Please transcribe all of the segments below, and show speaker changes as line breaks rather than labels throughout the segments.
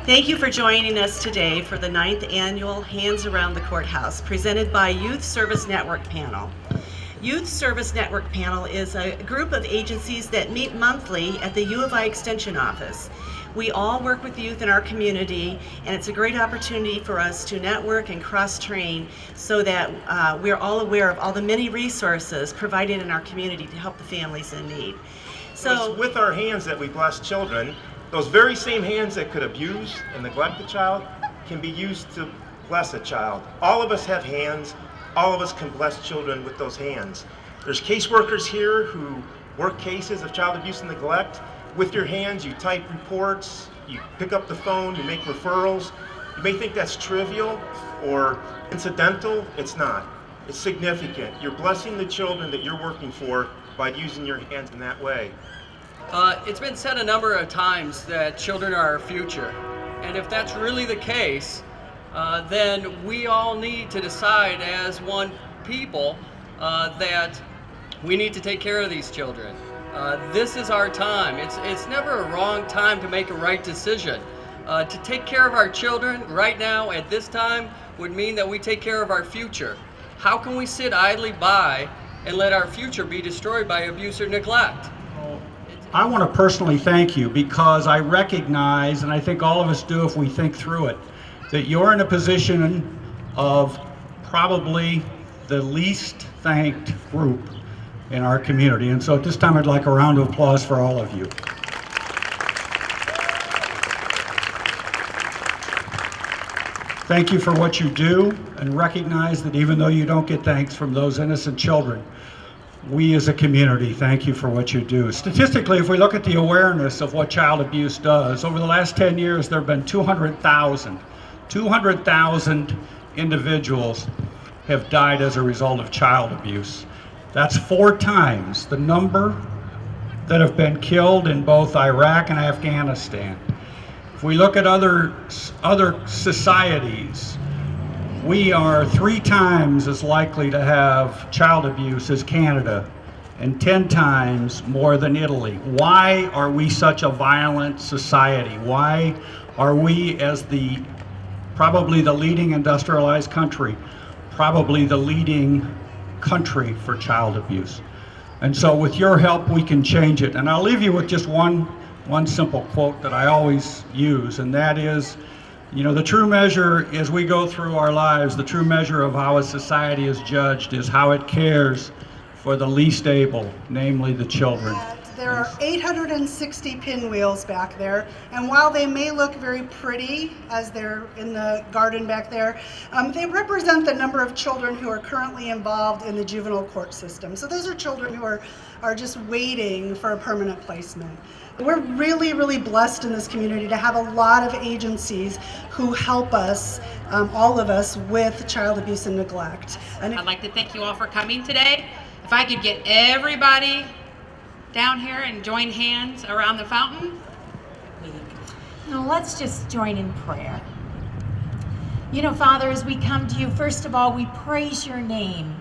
Thank you for joining us today for the 9th Annual Hands Around the Courthouse, presented by Youth Service Network Panel. Youth Service Network Panel is a group of agencies that meet monthly at the U of I Extension Office. We all work with youth in our community, and it's a great opportunity for us to network and cross-train so that we're all aware of all the many resources provided in our community to help the families in need.
So it's with our hands that we bless children. Those very same hands that could abuse and neglect a child can be used to bless a child. All of us have hands. All of us can bless children with those hands. There's caseworkers here who work cases of child abuse and neglect. With your hands, you type reports, you pick up the phone, you make referrals. You may think that's trivial or incidental. It's not. It's significant. You're blessing the children that you're working for by using your hands in that way.
It's been said a number of times that children are our future. And if that's really the case, then we all need to decide as one people that we need to take care of these children. This is our time. It's never a wrong time to make a right decision. To take care of our children right now at this time would mean that we take care of our future. How can we sit idly by and let our future be destroyed by abuse or neglect?
I want to personally thank you because I recognize, and I think all of us do if we think through it, that you're in a position of probably the least thanked group in our community. And so at this time, I'd like a round of applause for all of you. Thank you for what you do, and recognize that even though you don't get thanks from those innocent children, we as a community thank you for what you do. Statistically, if we look at the awareness of what child abuse does, over the last 10 years there have been 200,000 individuals have died as a result of child abuse. That's 4 times the number that have been killed in both Iraq and Afghanistan. If we look at other societies, we are 3 times as likely to have child abuse as Canada and 10 times more than Italy. Why are we such a violent society? Why are we, as probably the leading industrialized country, probably the leading country for child abuse? And so with your help, we can change it. And I'll leave you with just one simple quote that I always use, and that is, the true measure as we go through our lives, the true measure of how a society is judged is how it cares for the least able, namely the children.
There are 860 pinwheels back there, and while they may look very pretty as they're in the garden back there, they represent the number of children who are currently involved in the juvenile court system. So those are children who are just waiting for a permanent placement. We're really, really blessed in this community to have a lot of agencies who help us, all of us, with child abuse and neglect. And
I'd like to thank you all for coming today. If I could get everybody down here and join hands around the fountain.
Now let's just join in prayer. Father, as we come to you, first of all, we praise your name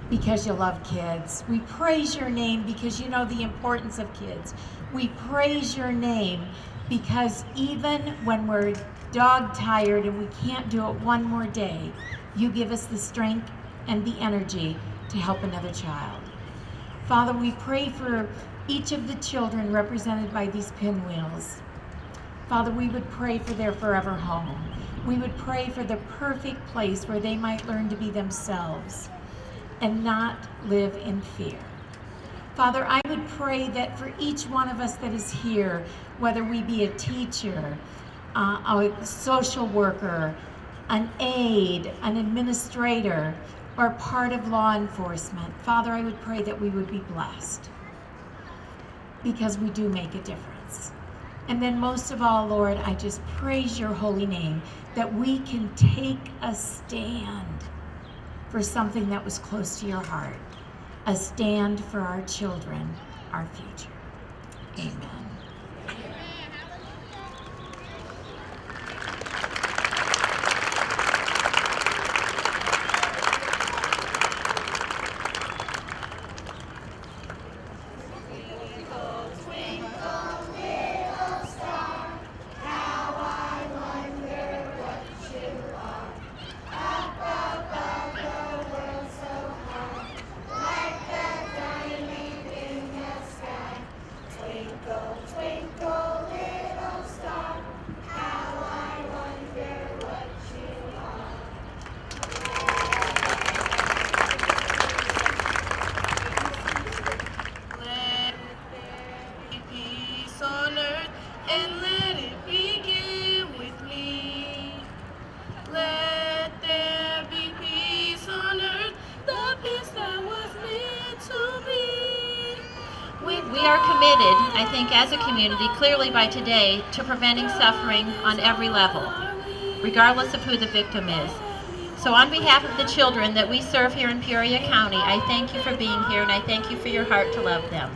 because you love kids. We praise your name because you know the importance of kids. We praise your name because even when we're dog-tired and we can't do it one more day, you give us the strength and the energy to help another child. Father, we pray for each of the children represented by these pinwheels. Father, we would pray for their forever home. We would pray for the perfect place where they might learn to be themselves and not live in fear. Father, I would pray that for each one of us that is here, whether we be a teacher, a social worker, an aide, an administrator, or part of law enforcement, Father, I would pray that we would be blessed because we do make a difference. And then most of all, Lord, I just praise your holy name that we can take a stand for something that was close to your heart, a stand for our children, our future. Amen.
Twinkle, little star, how think, as a community, clearly by today, to preventing suffering on every level, regardless of who the victim is. So on behalf of the children that we serve here in Peoria County, I thank you for being here and I thank you for your heart to love them.